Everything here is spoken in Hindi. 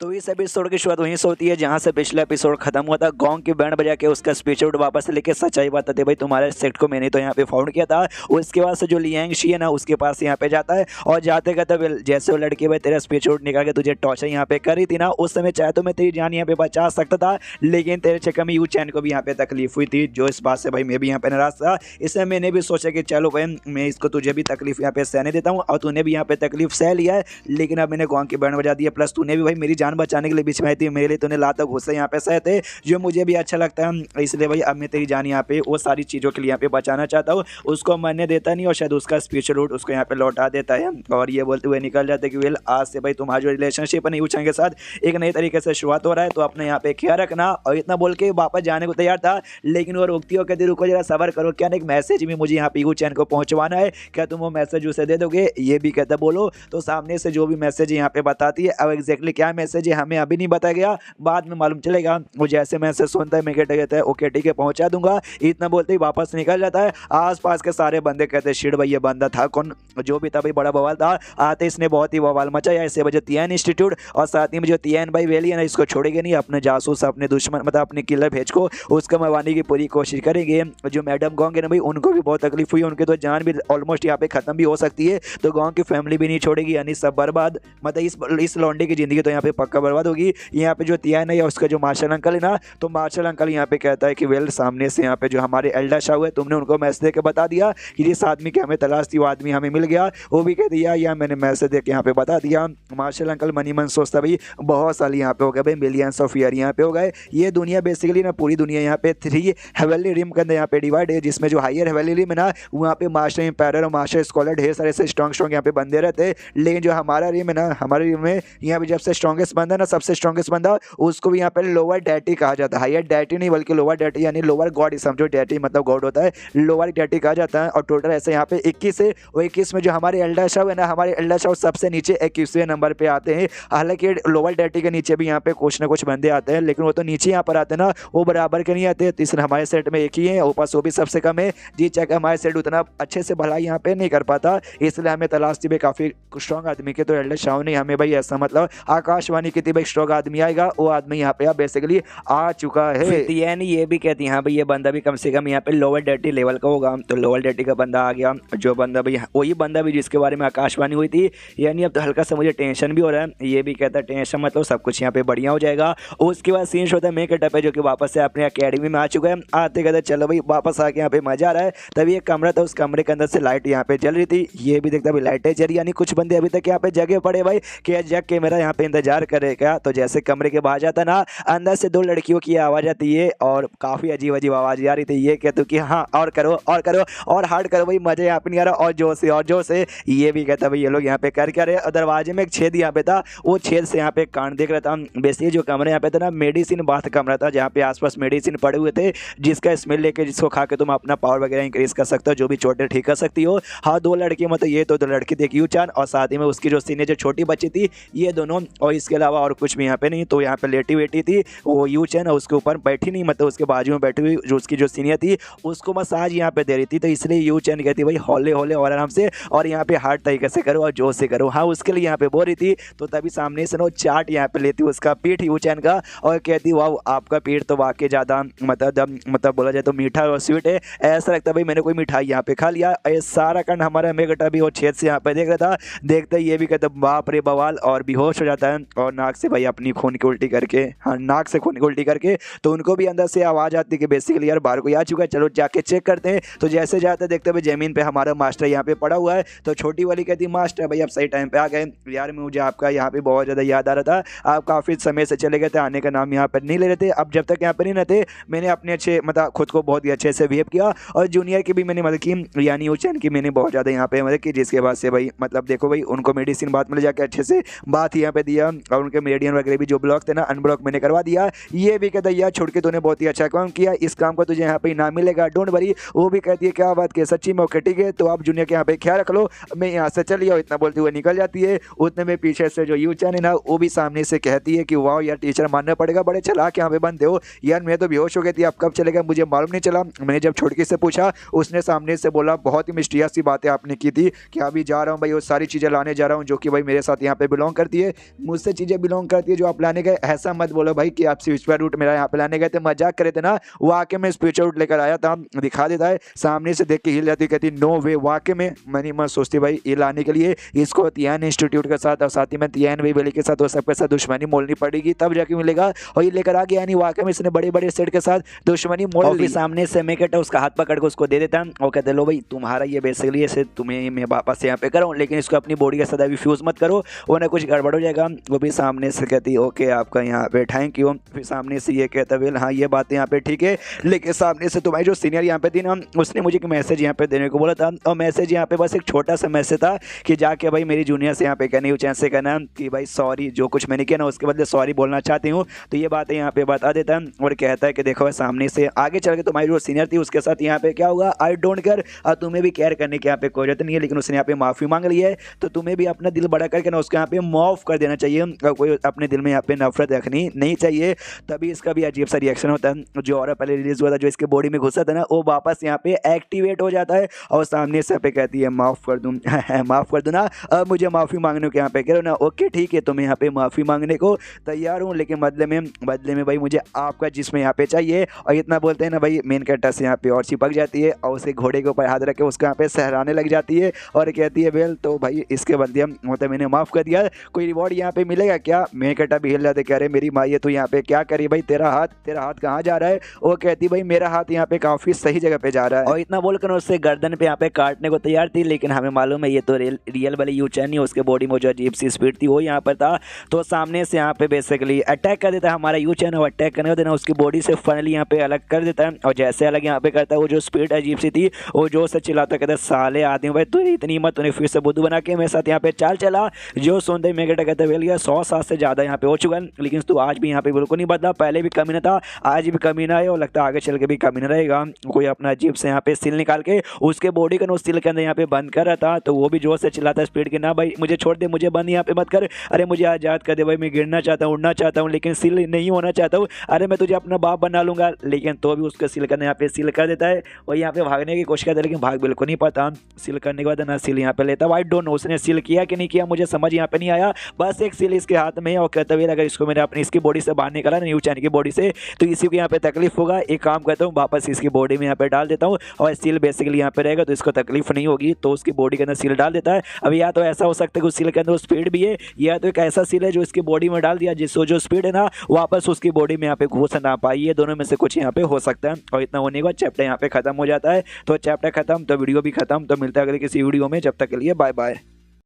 तो इस एपिसोड की शुरुआत वहीं से होती है जहां से पिछला एपिसोड खत्म हुआ था। गोंग की बैंड बजा के उसका स्पीच आउट वापस लेके सच्चाई बताते भाई तुम्हारे सेक्ट को मैंने तो यहाँ पे फाउंड किया था। उसके बाद से जो लियांग शी है ना उसके पास यहाँ पे जाता है और जाते कहते जैसे वो लड़की भाई तेरा स्पीच आउट निकाल के तुझे टॉर्चर यहाँ पे करी थी ना, उस समय चाहे तो मैं तेरी जान यहाँ पे बचा सकता था, लेकिन तेरे चक्कर में यू चैन को भी यहाँ पे तकलीफ हुई थी, जो इस बात से भाई मैं भी यहाँ पे नाराज था। इसलिए मैंने भी सोचा कि चलो भाई मैं इसको तुझे भी तकलीफ यहाँ पे सहने देता हूँ और तूने भी यहाँ पे तकलीफ सह लिया है, लेकिन अब मैंने गोंग की बैंड बजा दी है। प्लस तूने भी भाई मेरी जान बचाने के लिए बीच में आई थी, मेरे लिए तूने लातों गुस्से यहाँ पे सहे थे, जो मुझे भी अच्छा लगता है। इसलिए भाई अब मैं तेरी जान यहाँ पे वो सारी चीज़ों के लिए यहाँ पे बचाना चाहता हूँ। उसको मरने देता नहीं और शायद उसका स्पीच रूट उसको यहाँ पे लौटा देता है और ये बोलते हुए निकल जाते कि वेल आज से भाई तुम्हारा जो रिलेशनशिप है यूचैन के साथ एक नई तरीके से शुरुआत हो रहा है, तो अपने यहाँ पे ख्याल रखना। और इतना बोल के वापस जाने को तैयार था, लेकिन वो रोकती हो, कहती रुको जरा सबर करो, क्या एक मैसेज भी मुझे यहाँ पे यूचैन को पहुंचवाना है, क्या तुम वो मैसेज उसे दे दोगे? ये भी कहता बोलो। तो सामने से जो भी मैसेज यहाँ पे बताती है, अब एग्जैक्टली क्या मैसेज है हमें अभी नहीं बताया गया, बाद में मालूम चलेगा। वो जैसे मैसेज सुनता है मैं कहता है ओके ठीक है पहुंचा दूंगा, इतना बोलते ही वापस निकल जाता है। आसपास के सारे बंदे कहते हैं शिट भाई ये बंदा था कौन, जो भी था भाई बड़ा बवाल था, आते इसने बहुत ही बवाल मचाया। इससे वजह तियान इंस्टीट्यूट और साथ ही में जो तियान भाई वेली है ना इसको छोड़ेंगे नहीं, अपने जासूस अपने दुश्मन मतलब अपने किलर भेज को उसको मरवाने की पूरी कोशिश करेंगे। जो मैडम गोंग है ना भाई उनको भी बहुत तकलीफ हुई, उनकी तो जान भी ऑलमोस्ट यहाँ पे खत्म भी हो सकती है, तो गोंग की फैमिली भी नहीं छोड़ेगी, यानी सब बर्बाद। मतलब इस लौंडे की जिंदगी तो यहाँ पे पक्का बर्बाद होगी। यहाँ पे जो तियान है या उसका जो मार्शल अंकल है ना, तो मार्शल अंकल यहाँ पे कहता है कि वेल सामने से यहाँ पे जो हमारे एल्डा शाह है तुमने उनको मैसेज दे के बता दिया कि जिस आदमी की हमें तलाश थी वो आदमी हमें मिल गया, वो भी कह दिया या मैंने मैसेज दे के यहाँ पे बता दिया। मार्शल अंकल मनी मन सोचता भाई बहुत साल यहाँ पे हो गए भाई, मिलियंस ऑफ ईयर यहाँ पे हो गए। ये दुनिया बेसिकली ना पूरी दुनिया यहाँ पे 3 हेवनली रिम के अंदर यहाँ पे डिवाइड है, जिसमें जो हायर हेवनली रिम है ना वहाँ पे मास्टर एम्पायर और मास्टर स्कॉलर ढेर सारे से स्ट्रॉन्ग यहाँ पे बंदे रहते हैं, लेकिन जो हमारा रिम है ना हमारे रिम में यहाँ पे जब से स्ट्रॉन्गेस्ट बंदा ना सबसे स्ट्रॉन्गेस्ट बंदा उसको भी यहाँ पे लोअर डैटी कहा जाता है। हायर डैटी नहीं बल्कि लोअर डैटी यानी लोअर गॉड, समझो डैटी मतलब गॉड होता है, लोअर डैटी कहा जाता है। और टोटल ऐसे यहाँ पे 21 है, वो 21 में जो हमारे एल्डर शाह है ना हमारे एल्डर शाह सबसे नीचे 21वें नंबर पे आते हैं। हालांकि लोअर डैटी के नीचे भी यहाँ पे कुछ ना कुछ बंदे आते हैं, लेकिन वो तो नीचे यहाँ पर आते हैं ना, वो बराबर के नहीं आते। तीसरे हमारे सेट में एक ही है, ऊपर वो भी सबसे कम है जी, चाहे हमारे सेट उतना अच्छे से भलाई यहाँ पे नहीं कर पाता, इसलिए हमें तलाश थी भाई काफी स्ट्रॉन्ग आदमी के। तो एल्डर शाह ने हमें भाई ऐसा मतलब आकाशवाणी की थी भाई स्ट्रॉन्ग आदमी आएगा, वो आदमी यहाँ पे बेसिकली आ चुका है। यानी ये भी कहती है हाँ भाई ये बंदा भी कम से कम यहाँ पे लोअर डैटी लेवल का होगा, तो लोअर डैटी का बंदा आ गया। जो बंदा भाई वही बंदा भी जिसके बारे में आकाशवाणी हुई थी, यानी अब तो हल्का सा मुझे टेंशन भी हो रहा है। ये भी कहता है टेंशन मतलब सब कुछ यहाँ पे बढ़िया हो जाएगा। उसके बाद सीन होता है मैं कटअप है जो कि वापस से अपने अकेडमी में आ चुका है। आते कहते चलो भाई वापस आके यहाँ पे मजा आ रहा है। तभी एक कमरा था, उस कमरे के अंदर से लाइट यहाँ पे जल रही थी, ये भी देखता भाई लाइटें जल रही, यानी कुछ बंदे अभी तक यहाँ पे जगह पड़े भाई कि जग के मेरा यहाँ पे इंतजार करेगा। तो जैसे कमरे के बाहर जाता ना, अंदर से 2 लड़कियों की आवाज आती है और काफी अजीब अजीब आवाज आ रही थी। ये कहते कि हाँ और करो और करो और हार्ड करो भाई, मजे यहाँ पे नहीं आ रहा, और जोर से और जोर से। ये भी कहता भाई ये लोग यहाँ पे कर क्या रहे। और दरवाजे में एक छेद यहाँ पे था, वो छेद से यहाँ पे कांड देख रहा था। बेसिकली जो कमरे यहाँ पे था ना मेडिसिन बाथ कमरा था, जहाँ पे आसपास मेडिसिन पड़े हुए थे, जिसका स्मेल लेके जिसको खा के तुम अपना पावर वगैरह इंक्रीज कर सकते हो, जो भी चोटें ठीक कर सकती हो। हाँ 2 लड़की मतलब ये तो 2 लड़की थी, यू चान और साथ ही में उसकी जो सीनियर जो छोटी बच्ची थी, ये दोनों, और इसके अलावा और कुछ भी यहाँ पे नहीं। तो यहाँ पे लेटी वेटी थी वो यू चैन, और उसके ऊपर बैठी नहीं मतलब उसके बाजू में बैठी हुई जो उसकी जो सीनियर थी उसको मसाज यहाँ पे दे रही थी। तो इसलिए यू चैन कहती भाई हौले हौले और आराम से और यहाँ पे हार्ड तरीके से करो और जोर से करो। हाँ उसके लिए यहाँ पे बोल रही थी। तो तभी सामने से ना चाट यहाँ पे लेती उसका पीठ यू चैन का और कहती वाह आपका पीठ तो वाकई ज़्यादा मतलब बोला जाए तो मीठा और स्वीट है, ऐसा लगता है भाई मैंने कोई मिठाई यहाँ पे खा लिया। सारा कांड हमारा मेघटा भी और छेद से यहाँ पे देख रहा था। देखते ये भी कहता बाप रे बवाल, और बेहोश हो जाता है और नाक से भाई अपनी खून की उल्टी करके, हाँ नाक से खून की उल्टी करके। तो उनको भी अंदर से आवाज़ आती है कि बेसिकली यार बाहर कोई आ चुका है, चलो जाके चेक करते हैं। तो जैसे जाते देखते भाई ज़मीन पे हमारा मास्टर यहाँ पे पड़ा हुआ है। तो छोटी वाली कहती मास्टर भाई अब सही टाइम पे आ गए यार, मुझे आपका यहाँ पे बहुत ज़्यादा याद आ रहा था, आप काफ़ी समय से चले गए थे, आने का नाम यहाँ पर नहीं ले रहे थे। अब जब तक यहाँ पर नहीं रहते मैंने अपने अच्छे मतलब खुद को बहुत ही अच्छे से बिहेव किया और जूनियर की भी मैंने मदद की, यानी यूचैन की मैंने बहुत ज़्यादा यहाँ पे मदद की, जिसके बाद से भाई मतलब देखो भाई उनको मेडिसिन बात मिल जाके अच्छे से बात यहाँ पे दिया और उनके मेडियन वगैरह भी जो ब्लॉक थे ना अनब्लॉक मैंने करवा दिया। ये भी कहता है यार छोड़ के तूने बहुत ही अच्छा काम किया, इस काम को तुझे यहाँ पे इनाम मिलेगा, डोंट वरी। वो भी कहती है क्या बात की सच्ची में, ओके ठीक है तो आप जूनियर के यहाँ पे ख्याल रख लो, मैं यहाँ से चली और इतना बोलते हुए निकल जाती है। उतने में पीछे से जो यूचैन है ना वो भी सामने से कहती है कि वाह यार टीचर मानना पड़ेगा, बड़े चालाक यहाँ पे बनते हो यार, मैं तो बेहोश हो गई थी, आप कब चले गए मुझे मालूम नहीं चला। मैंने जब छोटकी से पूछा उसने सामने से बोला बहुत ही मिस्टीरियस सी बातें आपने की थी कि अभी जा रहा हूँ भाई वो सारी चीज़ें लाने जा रहा हूँ जो कि भाई मेरे साथ यहाँ पे बिलोंग करती है, मुझसे चीज़ें से बिलोंग करती है जो आप लाने गए। ऐसा मत बोलो भाई कि आप स्पिरिचुअल रूट मेरा यहाँ पे लाने गए थे, मजाक करे थे ना। वाकई में स्पिरिचुअल रूट लेकर आया था, दिखा देता है, सामने से देख के हिल जाती, कहती नो वे। वाकई में मनी मत सोचती भाई ये लाने के लिए इसको तियान इंस्टीट्यूट के साथ और साथ ही में तियान वे वैली के साथ वो सबके साथ दुश्मनी मोलनी पड़ेगी, तब जाके मिलेगा। और ये लेकर आ गया, यानी वाकई में इसने बड़े बड़े सेट के साथ दुश्मनी मोल ली। सामने से मैं कहता उसका हाथ पकड़ के उसको दे देता और कहते लो भाई तुम्हारा ये बेसिकली ऐसे तुम्हें मैं वापस यहाँ पे कराऊँ, लेकिन इसको अपनी बॉडी के साथ अभी फ्यूज मत करो वरना कुछ गड़बड़ हो जाएगा। वो भी सामने से कहती ओके आपका यहाँ पे थैंक यू। फिर सामने से ये कहता वेल हाँ ये बात यहाँ पे ठीक है, लेकिन सामने से तुम्हारी जो सीनियर यहाँ पे थी ना उसने मुझे एक मैसेज यहाँ पे देने को बोला था। और मैसेज यहाँ पे बस एक छोटा सा मैसेज था कि जाके भाई मेरी जूनियर से यहाँ पे कहनी चैन से कहना कि भाई सॉरी जो कुछ मैंने किया ना उसके बदले सॉरी बोलना चाहती हूँ। तो ये बात यहाँ पे बता देता है और कहता है कि देखो सामने से आगे चल के तुम्हारी जो सीनियर थी उसके साथ यहाँ पे क्या होगा आई डोंट केयर, और तुम्हें भी केयर करने की यहाँ पे कोई जरूरत नहीं है, लेकिन उसने यहाँ पे माफ़ी मांग ली है तो तुम्हें भी अपना दिल बड़ा करके ना उसको यहाँ पे माफ़ कर देना चाहिए और कोई अपने दिल में यहाँ पे नफरत रखनी नहीं चाहिए। तभी इसका भी अजीब सा रिएक्शन होता है। जो और पहले रिलीज हुआ था जो इसके बॉडी में घुसा था ना वो वापस यहाँ पे एक्टिवेट हो जाता है और सामने से पे कहती है माफ़ कर दूँ माफ़ कर दो ना, अब मुझे माफ़ी मांगने को यहाँ पे करो ना। ओके ठीक है तो मैं यहाँ पे माफ़ी मांगने को तैयार हूँ, लेकिन बदले में भाई मुझे आपका जिस्म यहाँ पे चाहिए। और इतना बोलते हैं ना भाई मेन कैरेक्टर से यहाँ पे और चिपक जाती है और उसे घोड़े के ऊपर हाथ रख के उसको यहाँ पे सहराने लग जाती है और कहती है वेल तो भाई इसके बदले मतलब मैंने माफ़ कर दिया, कोई रिवॉर्ड यहाँ पे मिलेगा क्या। मेन कैरेक्टर भी हिल जाते, कह रहे मेरी माँ ये तो यहाँ पे क्या करी भाई, तेरा हाथ कहाँ जा रहा है। वो कहती भाई मेरा हाथ यहाँ पे काफ़ी सही जगह पे जा रहा है। और इतना बोलकर उससे गर्दन पे यहाँ पे काटने को तैयार थी, लेकिन हमें मालूम है ये तो रियल वाली यू चैन नहीं, उसके बॉडी में जो अजीब सी स्पीड थी वो यहाँ पर था। तो सामने से यहाँ पे बेसिकली अटैक कर देता है हमारा यू चैन और अटैक करने को देना उसकी बॉडी से फाइनली यहाँ पे अलग कर देता है। और जैसे अलग यहाँ पे करता है वो जो स्पीड अजीब सी थी वो जो से चिल्लाता कहता साले आदमी भाई तू इतनी हिम्मत तूने फिर से बुद्धू बना के मेरे साथ यहाँ पे चाल चला। जो सुनते मैं कहता वेल गया 100 साल से ज़्यादा यहाँ पे हो चुका है, लेकिन तू आज भी यहाँ पे बिल्कुल नहीं बदला, पहले भी कमी ना था आज भी कमी ना है और लगता है आगे चल के भी कमी ना रहेगा। कोई अपना अजीब से यहाँ पे सिल निकाल के उसके बॉडी का सिल के अंदर यहाँ पे बंद कर रहा था, तो वो भी जोर से चिल्लाता स्पीड के ना भाई मुझे छोड़ दे, मुझे बंद यहाँ पे मत कर, अरे मुझे आज़ाद कर दे भाई, मैं गिरना चाहता हूँ उड़ना चाहता हूँ लेकिन सिल नहीं होना चाहता हूँ, अरे मैं तुझे अपना बाप बना लूंगा। लेकिन तो भी उसके सिल करने यहाँ पे सिल कर देता है और यहाँ पे भागने की कोशिश करता है, लेकिन भाग बिल्कुल नहीं पाता। सिल करने के बाद ना सिल यहाँ पे लेता, आई डोंट नो उसने सिल किया कि नहीं किया मुझे समझ यहाँ पे नहीं आया, बस एक सिल इसके हाथ में है और कहता है अगर इसको मैंने अपनी इसकी बॉडी से बाहर निकाला न्यू चैन की बॉडी से तो इसी को यहाँ पे तकलीफ होगा। एक काम करता हूँ वापस इसकी बॉडी में यहाँ पे डाल देता हूँ और सील बेसिकली यहाँ पे रहेगा तो इसको तकलीफ नहीं होगी, तो उसकी बॉडी के अंदर सील डाल देता है। अब या तो ऐसा हो सकता है कि उस सील के अंदर स्पीड भी है, या तो एक ऐसा सील है जो इसकी बॉडी में डाल दिया जिससे जो स्पीड है ना वापस उसकी बॉडी में यहाँ पे घुस ना पाई, ये दोनों में से कुछ यहाँ पे हो सकता है। और इतना होने के बाद चैप्टर यहाँ पे खत्म हो जाता है। तो चैप्टर खत्म तो वीडियो भी खत्म, तो मिलता है अगले किसी वीडियो में, जब तक के लिए बाय बाय।